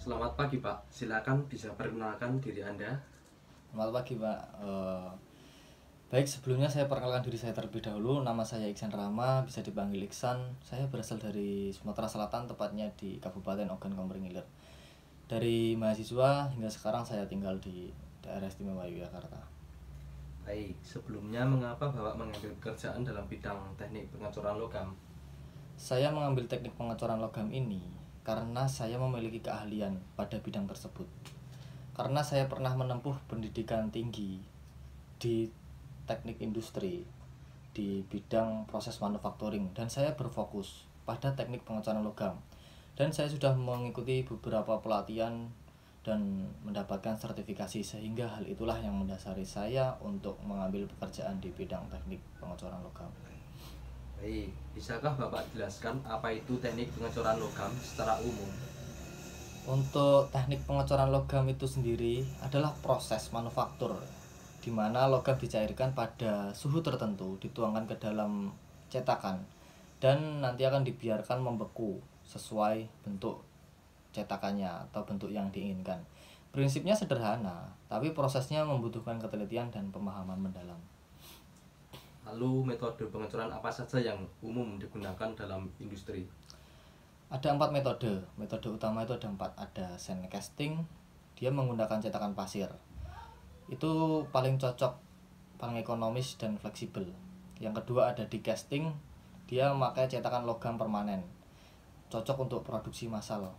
Selamat pagi Pak, silakan bisa perkenalkan diri Anda. Selamat pagi Pak. Baik, sebelumnya saya perkenalkan diri saya terlebih dahulu. Nama saya Iksan Rama, bisa dipanggil Iksan. Saya berasal dari Sumatera Selatan, tepatnya di Kabupaten Ogan Komering Ilir. Dari mahasiswa hingga sekarang saya tinggal di daerah istimewa Yogyakarta. Baik, sebelumnya mengapa Bapak mengambil pekerjaan dalam bidang teknik pengecoran logam? Saya mengambil teknik pengecoran logam ini karena saya memiliki keahlian pada bidang tersebut. Karena saya pernah menempuh pendidikan tinggi di teknik industri di bidang proses manufacturing, dan saya berfokus pada teknik pengecoran logam, dan saya sudah mengikuti beberapa pelatihan dan mendapatkan sertifikasi, sehingga hal itulah yang mendasari saya untuk mengambil pekerjaan di bidang teknik pengecoran logam. Baik, bisakah Bapak jelaskan apa itu teknik pengecoran logam secara umum? Untuk teknik pengecoran logam itu sendiri adalah proses manufaktur di mana logam dicairkan pada suhu tertentu, dituangkan ke dalam cetakan, dan nanti akan dibiarkan membeku sesuai bentuk cetakannya atau bentuk yang diinginkan. Prinsipnya sederhana, tapi prosesnya membutuhkan ketelitian dan pemahaman mendalam. Lalu metode pengecoran apa saja yang umum digunakan dalam industri? Ada 4 metode. Metode utama itu ada 4. Ada sand casting, dia menggunakan cetakan pasir. Itu paling cocok, paling ekonomis dan fleksibel. Yang kedua ada die casting, dia memakai cetakan logam permanen, cocok untuk produksi massal.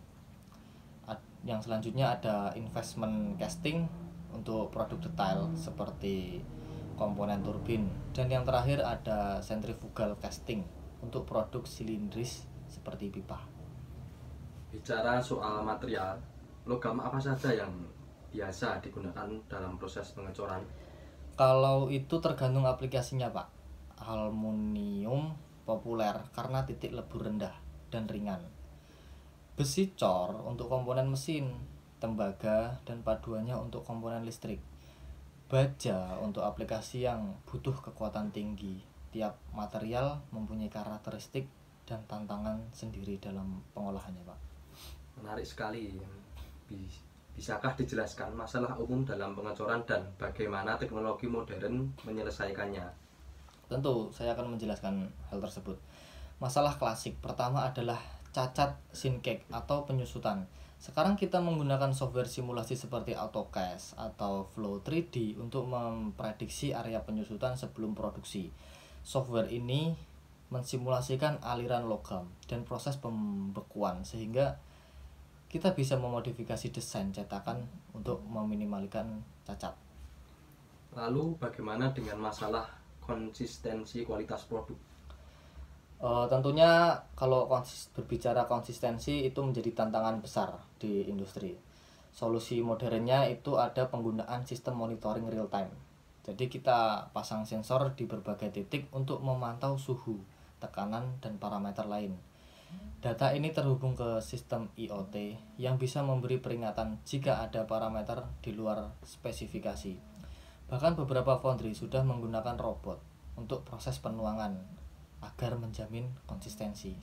Yang selanjutnya ada investment casting untuk produk detail seperti komponen turbin, dan yang terakhir ada centrifugal casting untuk produk silindris seperti pipa. Bicara soal material, logam apa saja yang biasa digunakan dalam proses pengecoran? Kalau itu tergantung aplikasinya Pak. Aluminium populer karena titik lebur rendah dan ringan. Besi cor untuk komponen mesin, tembaga dan paduannya untuk komponen listrik. Baja untuk aplikasi yang butuh kekuatan tinggi. Tiap material mempunyai karakteristik dan tantangan sendiri dalam pengolahannya Pak. Menarik sekali. Bisakah dijelaskan masalah umum dalam pengecoran dan bagaimana teknologi modern menyelesaikannya? Tentu saya akan menjelaskan hal tersebut. Masalah klasik pertama adalah cacat sinkek atau penyusutan. Sekarang kita menggunakan software simulasi seperti AutoCAD atau Flow 3D untuk memprediksi area penyusutan sebelum produksi. Software ini mensimulasikan aliran logam dan proses pembekuan, sehingga kita bisa memodifikasi desain cetakan untuk meminimalkan cacat. Lalu bagaimana dengan masalah konsistensi kualitas produk? Tentunya kalau berbicara konsistensi itu menjadi tantangan besar di industri. Solusi modernnya itu ada penggunaan sistem monitoring real time. Jadi kita pasang sensor di berbagai titik untuk memantau suhu, tekanan, dan parameter lain. Data ini terhubung ke sistem IoT yang bisa memberi peringatan jika ada parameter di luar spesifikasi. Bahkan beberapa foundry sudah menggunakan robot untuk proses penuangan agar menjamin konsistensi.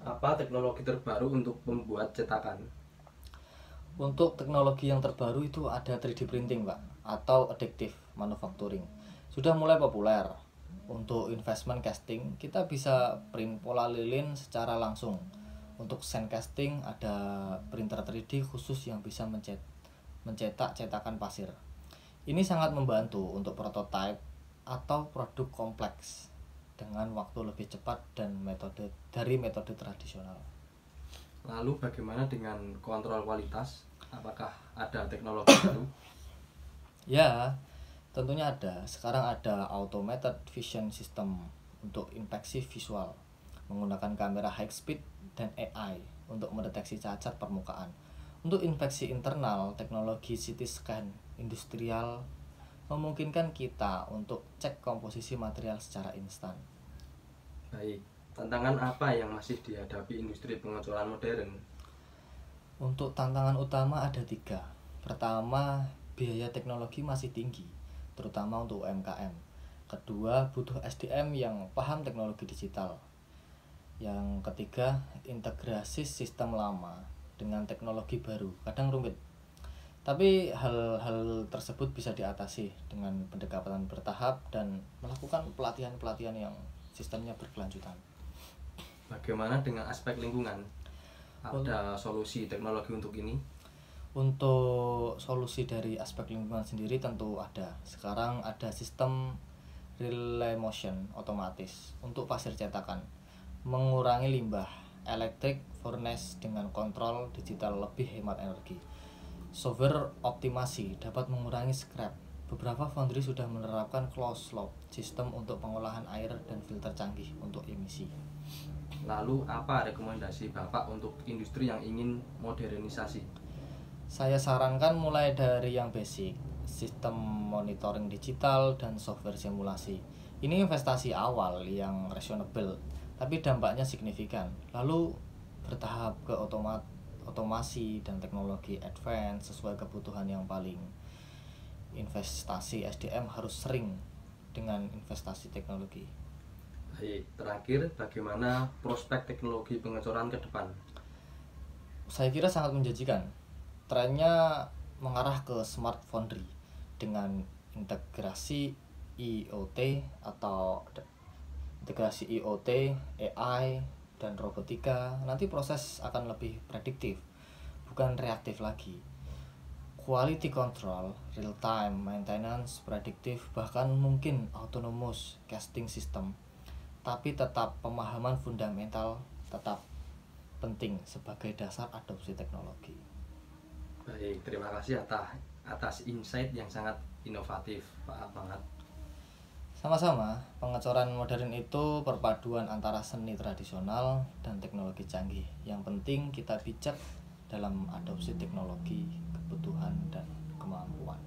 Apa teknologi terbaru untuk membuat cetakan? Untuk teknologi yang terbaru itu ada 3D printing Pak, atau additive manufacturing. Sudah mulai populer. Untuk investment casting kita bisa print pola lilin secara langsung. Untuk sand casting ada printer 3D khusus yang bisa mencetak cetakan pasir. Ini sangat membantu untuk prototipe atau produk kompleks dengan waktu lebih cepat dan metode tradisional. Lalu bagaimana dengan kontrol kualitas? Apakah ada teknologi baru? Ya, tentunya ada. Sekarang ada automated vision system untuk inspeksi visual menggunakan kamera high speed dan AI untuk mendeteksi cacat permukaan. Untuk inspeksi internal, teknologi CT scan industrial memungkinkan kita untuk cek komposisi material secara instan. Baik, tantangan apa yang masih dihadapi industri pengecoran modern? Untuk tantangan utama ada 3. Pertama, biaya teknologi masih tinggi, terutama untuk UMKM. Kedua, butuh SDM yang paham teknologi digital. Yang ketiga, integrasi sistem lama dengan teknologi baru. Kadang rumit. Tapi hal-hal tersebut bisa diatasi dengan pendekatan bertahap dan melakukan pelatihan-pelatihan yang sistemnya berkelanjutan. Bagaimana dengan aspek lingkungan? Ada solusi teknologi untuk ini? Untuk solusi dari aspek lingkungan sendiri tentu ada. Sekarang ada sistem relay motion otomatis untuk pasir cetakan, mengurangi limbah, electric furnace dengan kontrol digital lebih hemat energi. Software optimasi dapat mengurangi scrap. Beberapa foundry sudah menerapkan closed loop sistem untuk pengolahan air dan filter canggih untuk emisi. Lalu apa rekomendasi Bapak untuk industri yang ingin modernisasi? Saya sarankan mulai dari yang basic, sistem monitoring digital dan software simulasi. Ini investasi awal yang reasonable, tapi dampaknya signifikan. Lalu bertahap ke otomasi dan teknologi advance sesuai kebutuhan yang paling. Investasi SDM harus sering dengan investasi teknologi. Baik, terakhir bagaimana prospek teknologi pengecoran ke depan? Saya kira sangat menjanjikan. Trennya mengarah ke smart foundry dengan integrasi IoT atau integrasi IoT, AI, dan robotika. Nanti proses akan lebih prediktif, bukan reaktif lagi. Quality control, real time maintenance, prediktif, bahkan mungkin autonomous casting system. Tapi tetap pemahaman fundamental tetap penting sebagai dasar adopsi teknologi. Baik, terima kasih atas insight yang sangat inovatif, Pak Ahmad. Sama-sama, pengecoran modern itu perpaduan antara seni tradisional dan teknologi canggih. Yang penting kita bijak dalam adopsi teknologi, kebutuhan, dan kemampuan.